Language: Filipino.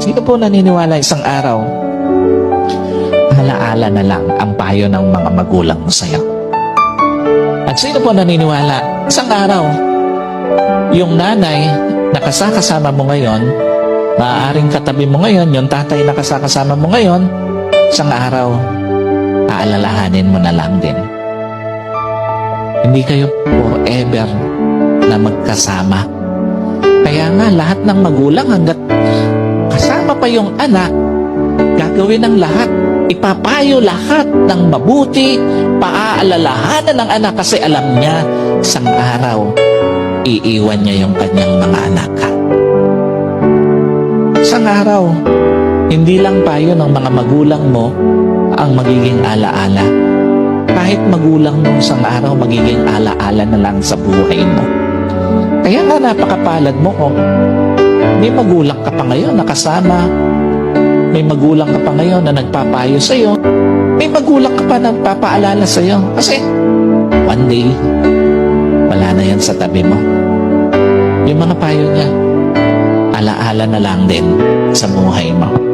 Sino po naniniwala isang araw, alaala na lang ang payo ng mga magulang mo sa'yo? At sino po naniniwala, isang araw, yung nanay na kasama mo ngayon, maaaring katabi mo ngayon, yung tatay na kasama mo ngayon, isang araw, aalalahanin mo na lang din. Hindi kayo forever na magkasama. Kaya nga, lahat ng magulang hanggat kasama pa yung anak, gagawin ng lahat. Ipapayo lahat ng mabuti, paaalalahanan ng anak kasi alam niya, isang araw, iiwan niya yung kanyang mga anak. Isang araw, hindi lang payo ng mga magulang mo ang magiging alaala. Kahit magulang mo isang araw, magiging alaala na lang sa buhay mo. Kaya nga napakapalad mo kung may magulang ka pa ngayon nakasama, may magulang ka pa ngayon na nagpapayo sa'yo, may magulang ka pa na nagpapaalala sa'yo. Kasi one day, wala na yan sa tabi mo. Yung mga payo niya, alaala na lang din sa buhay mo.